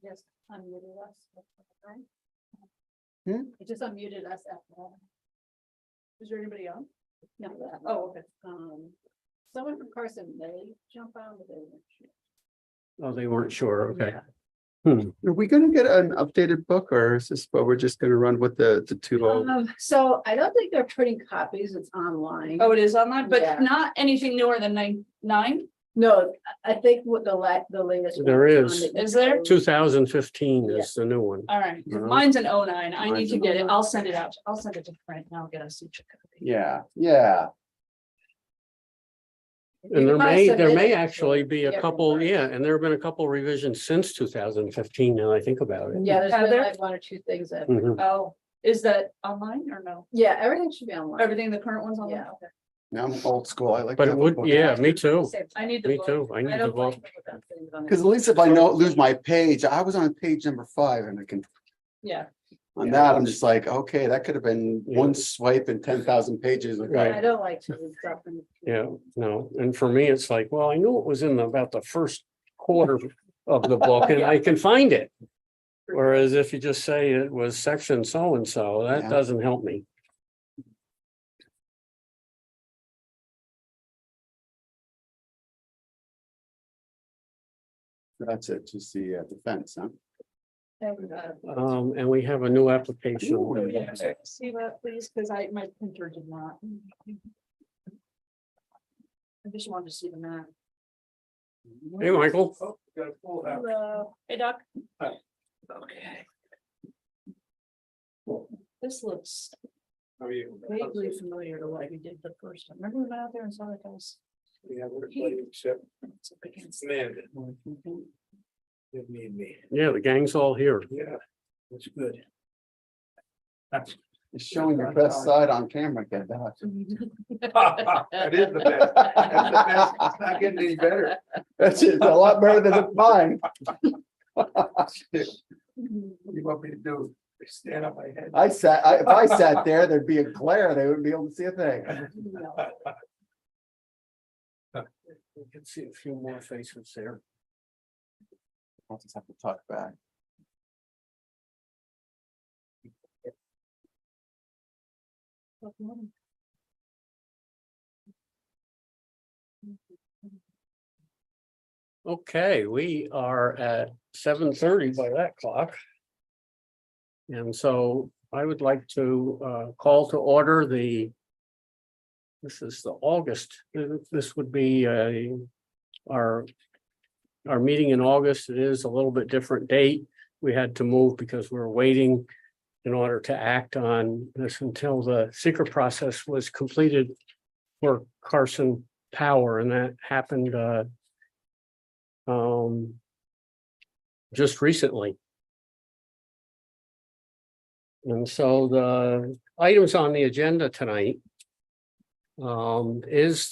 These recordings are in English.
It just unmuted us. Right? Hmm? It just unmuted us after that. Is there anybody on? No. Oh, okay. Someone from Carson may jump on, but they weren't sure. Oh, they weren't sure, okay. Yeah. Are we gonna get an updated book or is this, but we're just gonna run with the two old? So I don't think they're printing copies, it's online. Oh, it is online, but Yeah. not anything newer than nine? No, I think what the latest. There one is. on the Is there? 2015 is the new one. All right, Uh-huh. mine's an 09. I need Mine's to an get it. I'll send it out. I'll send it to Frank and I'll get us each a copy. Yeah, yeah. And there You can may submit it actually to be a couple, everyone. yeah, and there have been a couple revisions since 2015, now I think about it. Yeah, there's Are been there? like one or two things that, Mhm. Oh, is that online or no? yeah, everything should be online. Everything, the current one's online? Yeah. Okay. Now I'm old school. I like. But it would, yeah, me too, I need the me book. too, I need the don't book. like it without things on it. Because at least if I know, lose my page, I was on page number 5 and I can, Yeah, on that, I'm just like, okay, that could have been one swipe and 10,000 pages. Like, Right. I don't like to read stuff in. Yeah, no, and for me, it's like, well, I knew it was in about the first quarter of the book and I can find it. Whereas if you just say it was section so-and-so, that Yeah. doesn't help me. That's it, just the defense, huh? And we have a new application. see that please, because my printer did not. I just wanted to see the map. Hey, Michael. Hello. Hey, Doc. Hi. Okay. This looks How are you? vaguely familiar to what we did the first time. Remember we went out there and saw that house? We have It's up against. Yeah, the gang's all here. Yeah, that's good. You're showing your best side on camera, get that. That is the best. That's the best. It's not getting any better. That's it, a lot better than mine. What do you want me to do? Stand up my head? If I sat there, there'd be a glare, they wouldn't be able to see a thing. We can see a few more faces there. I'll just have to talk back. Okay, we are at 7:30 by that clock. And so I would like to call to order this is the August, this would be our meeting in August. It is a little bit different date. We had to move because we're waiting in order to act on this until the secret process was completed for Carson Power, and that happened just recently. And so the items on the agenda tonight is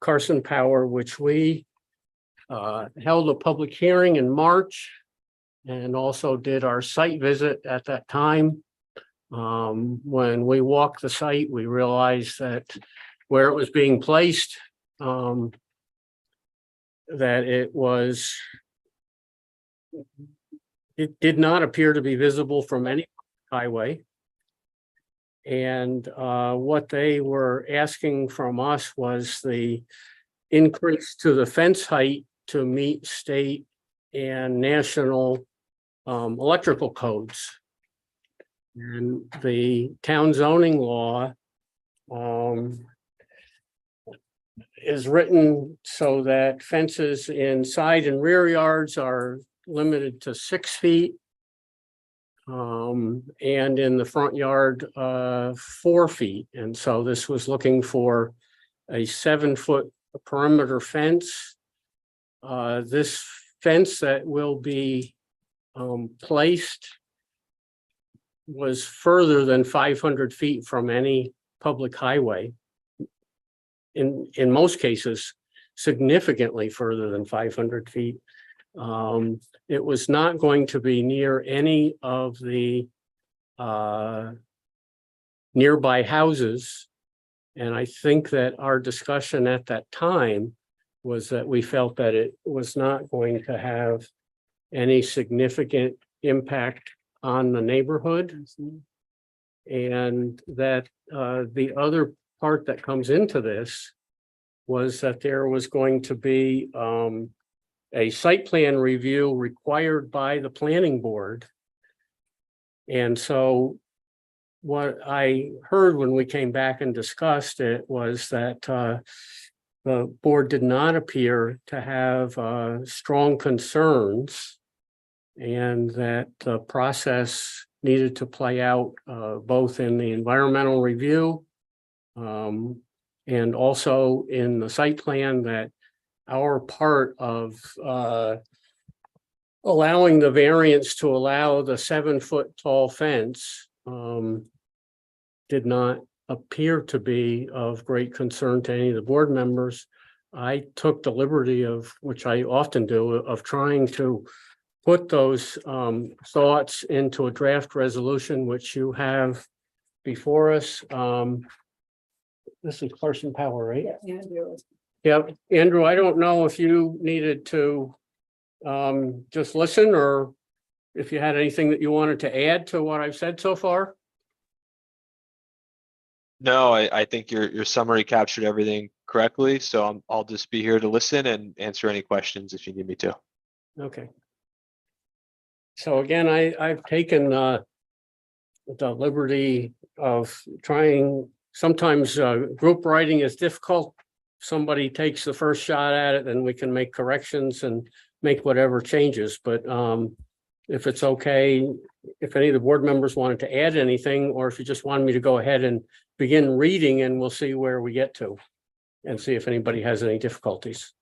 Carson Power, which we held a public hearing in March and also did our site visit at that time. When we walked the site, we realized that where it was being placed, that it did not appear to be visible from any highway. And what they were asking from us was the increase to the fence height to meet state and national electrical codes. And the town zoning law is written so that fences in side and rear yards are limited to 6 feet. And in the front yard, 4 feet. And so this was looking for a 7-foot perimeter fence. This fence that will be placed was further than 500 feet from any public highway. In most cases, significantly further than 500 feet. It was not going to be near any of the nearby houses. And I think that our discussion at that time was that we felt that it was not going to have any significant impact on the neighborhood. And that the other part that comes into this was that there was going to be a site plan review required by the planning board. And so what I heard when we came back and discussed it was that the board did not appear to have strong concerns, and that the process needed to play out both in the environmental review and also in the site plan, that our part of allowing the variance to allow the 7-foot tall fence did not appear to be of great concern to any of the board members. I took the liberty of, which I often do, of trying to put those thoughts into a draft resolution, which you have before us. This is Carson Power, right? Andrew. Yep. Andrew, I don't know if you needed to just listen, or if you had anything that you wanted to add to what I've said so far. No, I think your summary captured everything correctly. So I'll just be here to listen and answer any questions if you need me to. Okay. So again, I've taken the liberty of trying, sometimes group writing is difficult. Somebody takes the first shot at it, and we can make corrections and make whatever changes. But if it's okay, if any of the board members wanted to add anything, or if you just wanted me to go ahead and begin reading, and we'll see where we get to and see if anybody has any difficulties.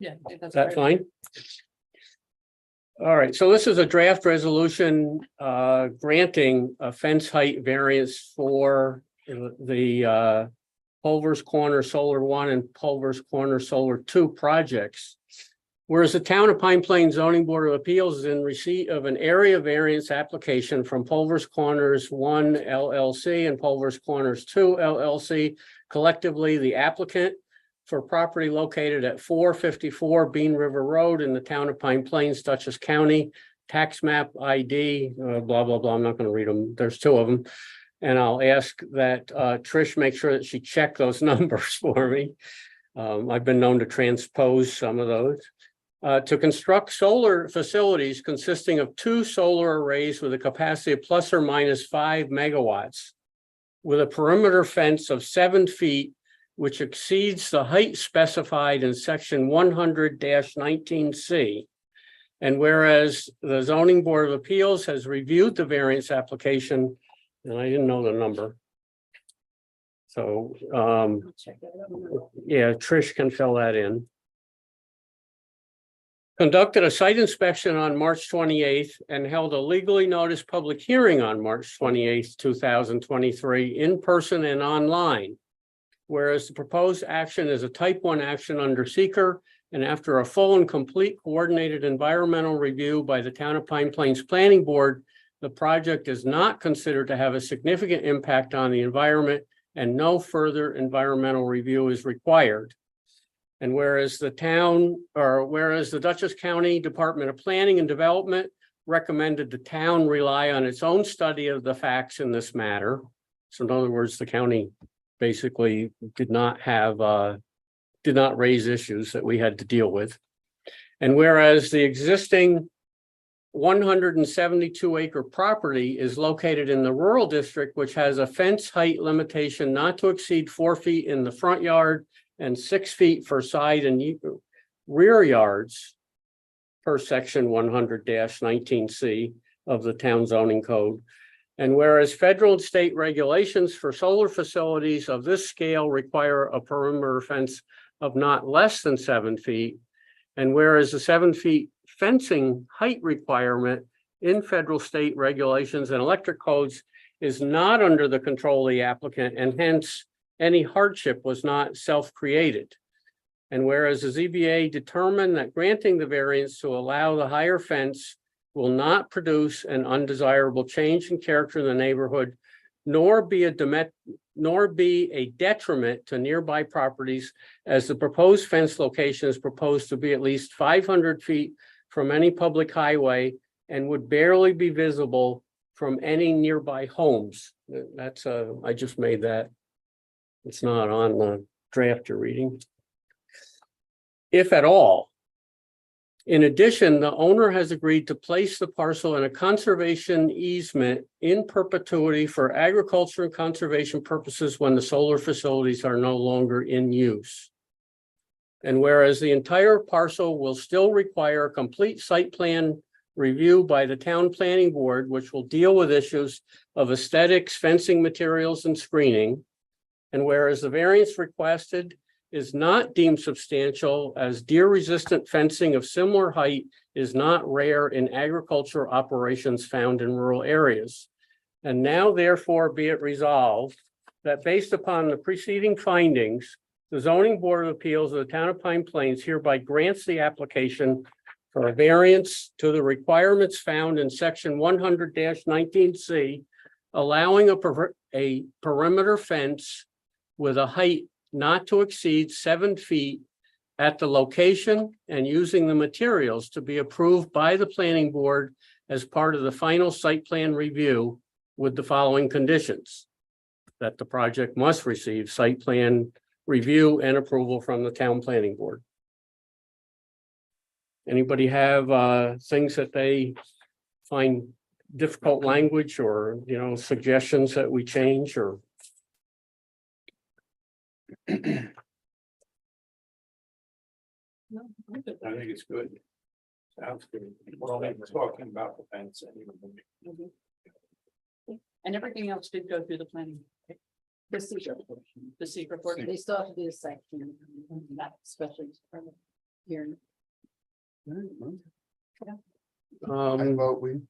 Yeah. I think Is that's that right. fine? All right, so this is a draft resolution granting a fence height variance for the Pulvers Corner Solar 1 and Pulvers Corner Solar 2 projects. Whereas the Town of Pine Plains Zoning Board of Appeals is in receipt of an area variance application from Pulvers Corners 1 LLC and Pulvers Corners 2 LLC, collectively the applicant, for property located at 454 Bean River Road in the Town of Pine Plains, Dutchess County, tax map ID, blah, blah, blah. I'm not going to read them. There's 2 of them. And I'll ask that Trish make sure that she check those numbers for me. I've been known to transpose some of those. To construct solar facilities consisting of 2 solar arrays with a capacity of plus or minus 5 megawatts with a perimeter fence of 7 feet, which exceeds the height specified in section 100-19C. And whereas the Zoning Board of Appeals has reviewed the variance application, and I didn't know the number. So, I'll check that out. yeah, Trish can fill that in. Conducted a site inspection on March 28th and held a legally noticed public hearing on March 28th, 2023, in person and online. Whereas the proposed action is a type 1 action under seeker, and after a full and complete coordinated environmental review by the Town of Pine Plains Planning Board, the project is not considered to have a significant impact on the environment, and no further environmental review is required. And whereas the Dutchess County Department of Planning and Development recommended the town rely on its own study of the facts in this matter. So in other words, the county basically did not raise issues that we had to deal with. And whereas the existing 172-acre property is located in the rural district, which has a fence height limitation not to exceed 4 feet in the front yard and 6 feet for side and rear yards per section 100-19C of the town zoning code. And whereas federal and state regulations for solar facilities of this scale require a perimeter fence of not less than 7 feet, and whereas the 7 feet fencing height requirement in federal, state regulations and electric codes is not under the control of the applicant, and hence any hardship was not self-created. And whereas the ZBA determined that granting the variance to allow the higher fence will not produce an undesirable change in character in the neighborhood, nor be a detriment to nearby properties, as the proposed fence location is proposed to be at least 500 feet from any public highway and would barely be visible from any nearby homes. That's, I just made that. It's not on the draft you're reading. If at all. In addition, the owner has agreed to place the parcel in a conservation easement in perpetuity for agriculture and conservation purposes when the solar facilities are no longer in use. And whereas the entire parcel will still require a complete site plan review by the town planning board, which will deal with issues of aesthetics, fencing materials, and screening. And whereas the variance requested is not deemed substantial, as deer-resistant fencing of similar height is not rare in agricultural operations found in rural areas. And now therefore be it resolved that based upon the preceding findings, the zoning board of appeals of the town of Pine Plains hereby grants the application for a variance to the requirements found in section 100-19C, allowing a perimeter fence with a height not to exceed 7 feet at the location and using the materials to be approved by the planning board as part of the final site plan review with the following conditions: that the project must receive site plan review and approval from the town planning board. Anybody have things that they find difficult language or, suggestions that we change or? No, I'm good. I think it's good. Sounds good. We're only talking about the fence anyway. And everything else did go through the planning, The secret portion. the secret portion. They still have to do a section, that special permit here. I vote we.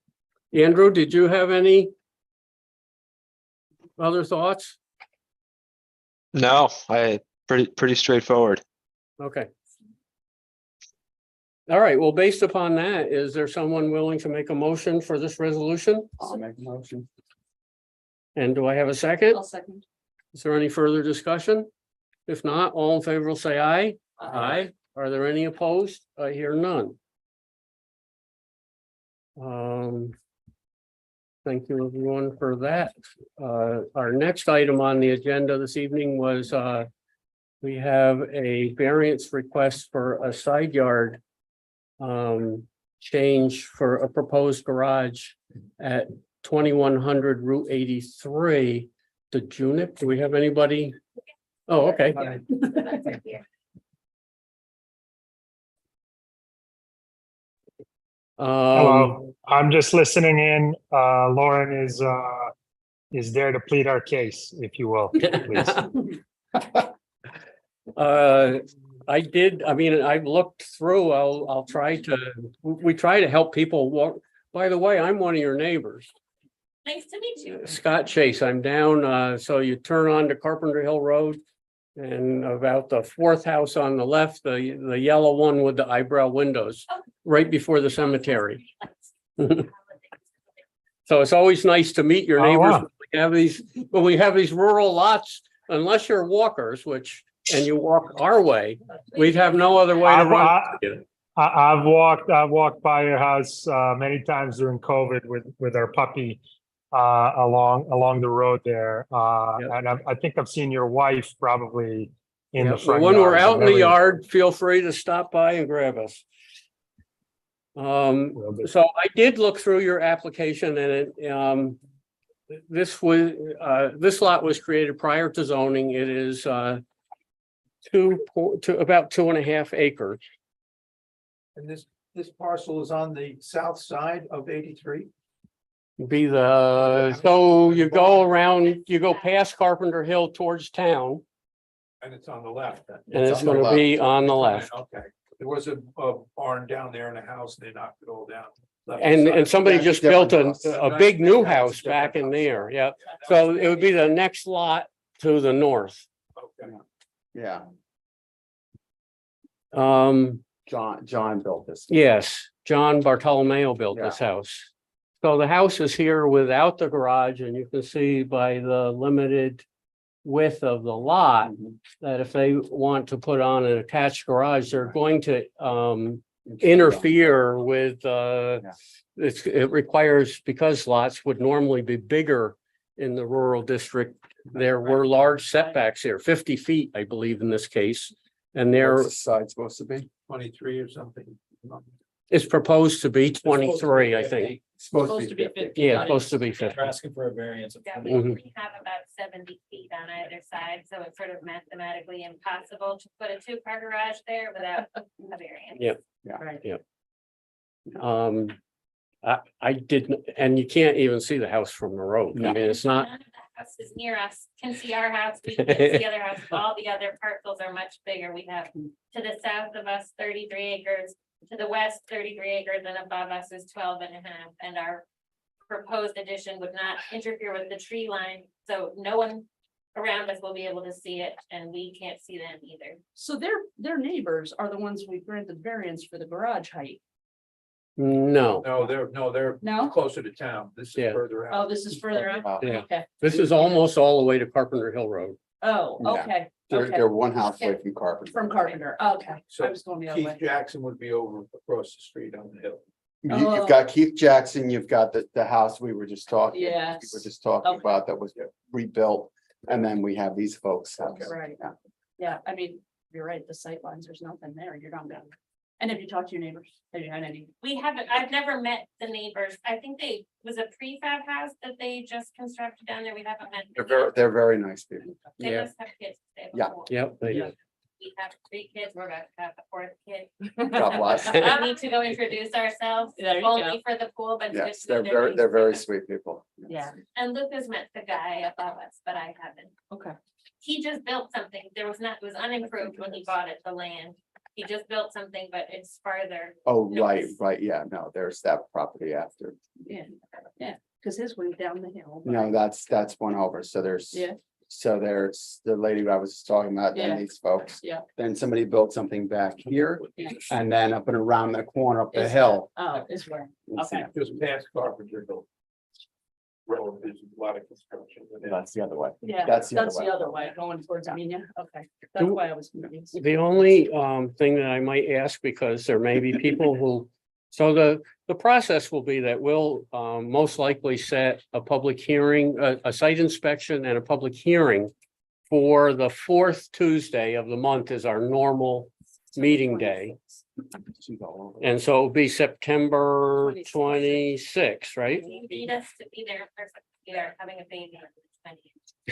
Andrew, did you have any other thoughts? No, pretty straightforward. Okay. All right, well, based upon that, is there someone willing to make a motion for this resolution? I'll make a motion. And do I have a second? I'll second. Is there any further discussion? If not, all in favor will say aye. Aye. Are there any opposed? I hear none. Thank you everyone for that. Our next item on the agenda this evening was, we have a variance request for a side yard change for a proposed garage at 2100 Route 83 to Junip. Do we have anybody? Oh, okay. Hello, I'm just listening in. Lauren is there to plead our case, if you will, please. I've looked through, I'll try to, we try to help people walk. By the way, I'm one of your neighbors. Nice to meet you. Scott Chase, I'm down, so you turn on to Carpenter Hill Road. And about the fourth house on the left, the yellow one with the eyebrow windows, right before the cemetery. So it's always nice to meet your Oh, neighbors. wow. When we have these rural lots, unless you're walkers, and you walk our way, we'd have no other way to I've- run. I've walked by your house many times during COVID with our puppy along the road there. Yep. And I think I've seen your wife probably in the Yeah, front. when we're yard. out in the yard, feel free to stop by and grab us. Will do. So I did look through your application and it, this lot was created prior to zoning. It is about 2.5 acres. And this parcel is on the south side of 83. So you go around, you go past Carpenter Hill towards town, And it's on the left. then. and it's on the gonna be left. on the left. Okay, there was a barn down there and a house, and they knocked it all down. Left And side. somebody That's just different built house. a big new That's a house different back in house. there, yeah. So it would be the next lot to the north. Okay. Yeah, John built this. Yes, John Bartolomeo built this house. So the house is here without the garage, and you can see by the limited width of the lot Mhm. that if they want to put on an attached garage, they're going to interfere with, Yeah. it requires, because lots would normally be bigger in the rural district, there were large setbacks here, 50 feet, I believe, in this case. And there What's the side supposed to be? 23 or something. is proposed to be 23, I think. Supposed to be 50. Yeah, supposed to be 50. They're asking for a variance of. Yeah, Mhm. we have about 70 feet on either side, so it's sort of mathematically impossible to put a two-car garage there without a variance. Yep. Right. I didn't, and you can't even see the house from the road. I mean, it's not, None of the houses near us can see our house, we can see the other house, all the other parcels are much bigger. We have to the south of us 33 acres, to the west 33 acres, and above us is 12 and a half, and our proposed addition would not interfere with the tree line, so no one around us will be able to see it, and we can't see them either. So their neighbors are the ones we granted variance for the garage height. no, They're No? closer to town. This is Yeah. further Oh, out. this is further out? Yeah. Okay. this is almost all the way to Carpenter Hill Road. Oh, Yeah. okay, They're, okay. they're one house away from Carpenter. From Carpenter. Okay. I So was going the other Keith way. Jackson would be over across the street on the hill. You've got Keith Jackson, you've got the house we were just talking. We Yes. were just talking Okay. about that was rebuilt, and then we have these folks. Right. Yeah. Yeah, I mean, you're right, the sight lines, there's nothing there, you're not gonna. And if you talk to your neighbors, have you had any? We haven't, I've never met the neighbors. I think they, was a prefab house that they just constructed down there. We haven't met. They're very nice people. They Yeah. must have kids. They have a Yeah. pool. Yep, they- Yeah. We have 3 kids. We're about to have the 4th kid. God bless. We need to go introduce ourselves, There you only for the pool, but. it's good Yes, to they're meet their they're very neighbors. sweet people. Yeah, And Luke has met the guy above us, but I haven't. okay. He just built something. There was not, it was unimproved when he bought it, the land. He just built something, but it's farther. Oh, right, Nice. right, yeah, no, there's that property after. Yeah, because his went down the hill. but- No, that's one over, so there's. Yeah. So there's the lady I was just talking about, Yeah. then these folks. Yeah. Then somebody built something back here, Yeah. and then up and around the corner up the Is- hill. Oh, is where, It's- okay. Just past Carpenter Hill. Road, there's a lot of construction. in there. That's the other way. Yeah, That's that's the the other other way, going towards Yeah. Amenia, okay, that's why I was confused. The only thing that I might ask, because there may be people who, so the process will be that we'll most likely set a public hearing, a site inspection and a public hearing for the 4th Tuesday of the month is our normal meeting day. And so it'll be September 26th, right? You need us to be there in person. We are having a baby on the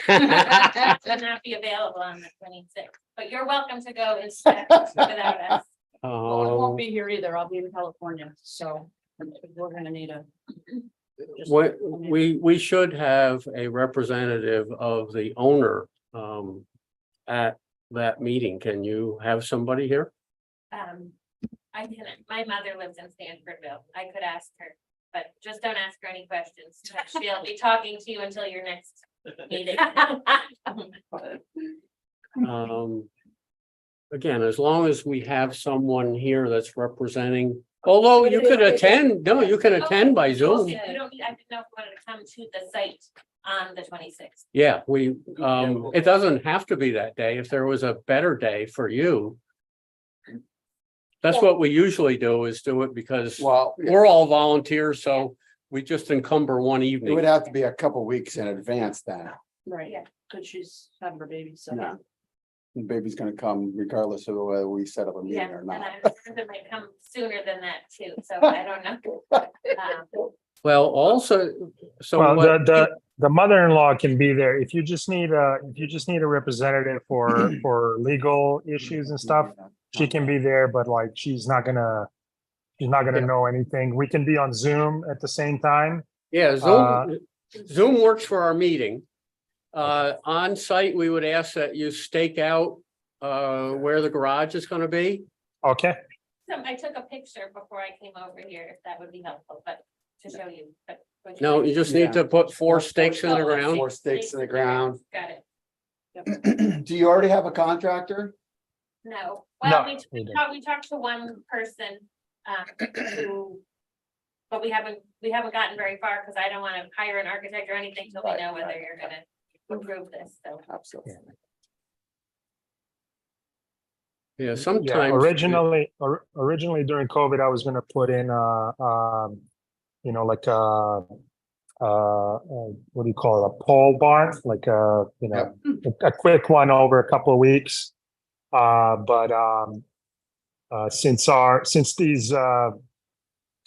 20th. Will not be available on the 26th, but you're welcome to go instead without us. Well, I won't Um, be here either, I'll be in California, so we're gonna need a. just- What, we should have a representative of the owner at that meeting. Can you have somebody here? I can, my mother lives in Stanfordville. I could ask her, but just don't ask her any questions. She'll be talking to you until your next meeting. Again, as long as we have someone here that's representing, although you could attend, no, you can attend by Zoom. You don't need, I didn't know if you wanted to come to the site on the 26th. Yeah, it doesn't have to be that day. If there was a better day for you. That's what we usually do, is do it because Well, we're all volunteers, so we just encumber one it evening. would have to be a couple weeks in advance then. Right, Yeah. cause she's having her baby, so. Yeah. The baby's gonna come regardless of whether we set up a meeting Yeah, or and not. I'm sure it might come sooner than that too, so I don't know. Well, also, so Well, what, the mother-in-law can be there. If you just need a representative for legal issues and stuff, she can be there, but like, she's not gonna know anything. We can be on Zoom at the same time. yeah, Zoom works for our meeting. On site, we would ask that you stake out where the garage is gonna be. Okay, So I took a picture before I came over here, if that would be helpful, but to show you, but. would you No, like- you just need to put 4 stakes in the ground. 4 stakes in the ground. Got it. Do you already have a contractor? No, No, well, we don't. we talked to one person, who. But we haven't gotten very far, because I don't wanna hire an architect or anything till we Right, know whether right, you're gonna approve this, so. Absolutely. Yeah, Yeah, sometimes. originally during COVID, I was gonna put in, you know, like, what do you call it? A pole barn, like, you know, a quick one over a couple of weeks. Since these,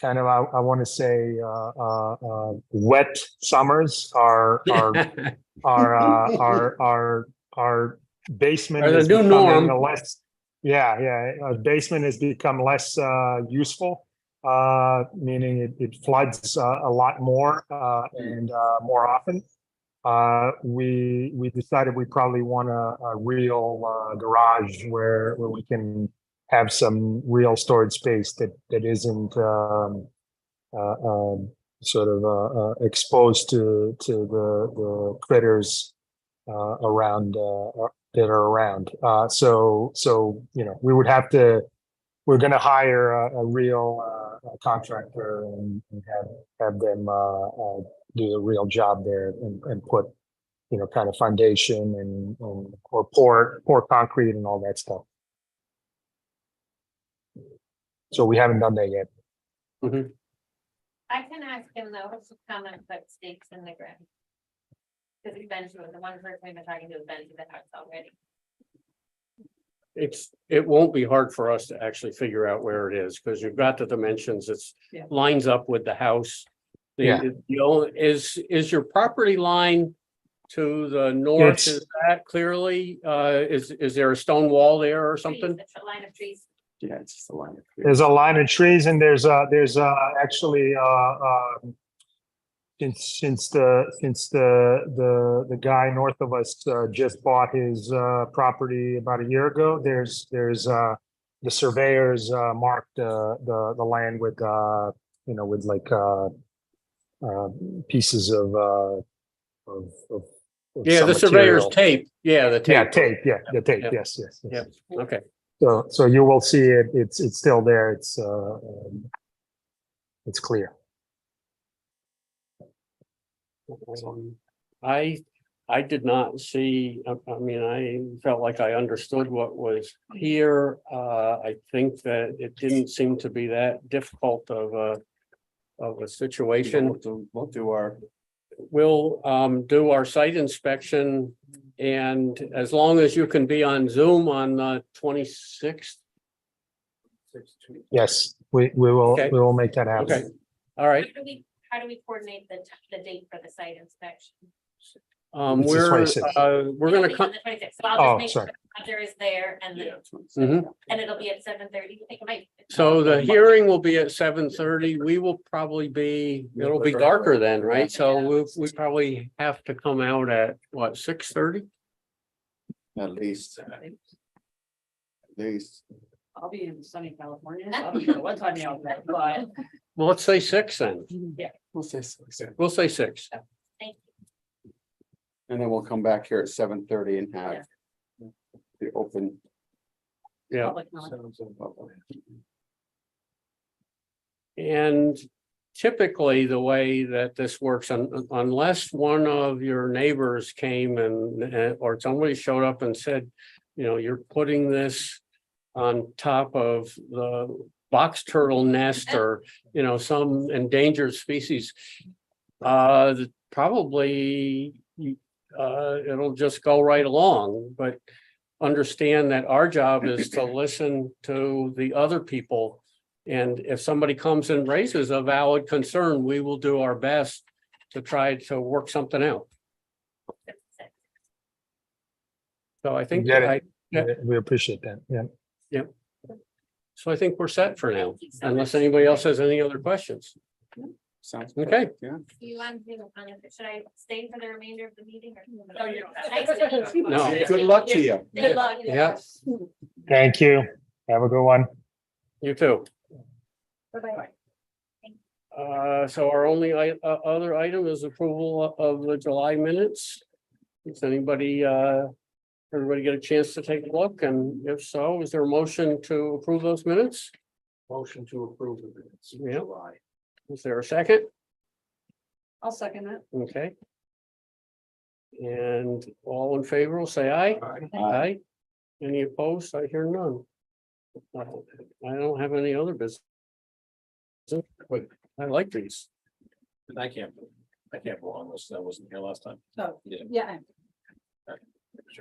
kind of, I want to say, wet summers are our basement Are the is new becoming norm. less. Yeah, our basement has become less useful, meaning it floods a lot more and more often. We decided we probably want a real garage where we can have some real storage space that isn't sort of exposed to the critters around that are around. So you know, we're going to hire a real contractor and have them do the real job there and put, you know, kind of foundation and or pour concrete and all that stuff. So we haven't done that yet. Mhm. I can ask him though, to come and put stakes in the ground. Because we've been to it, the one person we've been talking to has been to the house already. It won't be hard for us to actually figure out where it is, because you've got the dimensions, Yeah. lines up with the house. Yeah. Is your property line to the north, It's- is that clearly, is there a stone wall there or something? Trees, a line of trees. Yeah, it's just a line. There's a line of trees and there's actually since the guy north of us just bought his property about a year ago, there's the surveyors marked the land with you know, with like pieces of Yeah, some the surveyor's material. tape, yeah, the Yeah, tape, tape, yeah, the tape, Yeah. yes. Yeah. okay. So you will see it, it's still there, it's clear. I did not see, I mean, I felt like I understood what was here. I think that it didn't seem to be that difficult of a situation. We'll do our. We'll do our site inspection, and as long as you can be on Zoom on the 26th. Yes, we Okay. will make that happen. Okay, all right. How do we coordinate the date for the site inspection? It's the We're 26th. we're gonna It'll be on come. the 26th. So I'll Oh, just make sure sorry. the Hunter is there and Mhm. and it'll be at 7:30. I think it might. So the hearing will be at 7:30. We will probably be, it'll be darker then, right? So we probably have to come out at what, 6:30? At least. I'll be in sunny California, so I don't know what time y'all there, but Well, let's say 6 then. We'll say 6. We'll say 6. Thank And then we'll come back here at 7:30 and have. The open. Yeah. public knowledge. And typically, the way that this works, unless one of your neighbors came and, or somebody showed up and said, you know, you're putting this on top of the box turtle nest or, you know, some endangered species, probably it'll just go right along, but understand that our job is to listen to the other people. And if somebody comes and raises a valid concern, we will do our best to try to work something out. So I think, Get it. I, yeah. We appreciate that, yeah. so I think we're set for now, unless anybody else has any other questions. Sounds. Okay. Yeah. Do you want to, should I stay for the remainder of the meeting? or- Oh, you're- No. Good luck to you. Good luck. Yeah. Thank you. Have a good one. You too. Bye-bye. So our only other item is approval of the July minutes. Does anybody, everybody get a chance to take a look? And if so, is there a motion to approve those minutes? Motion to approve the minutes. Yeah. Is there a second? I'll second it. Okay. And all in favor will say aye. Aye. Aye. Any opposed? I hear none. I don't have any other business. I like these. I can't go on this. That wasn't here last time. Oh, Yeah. yeah.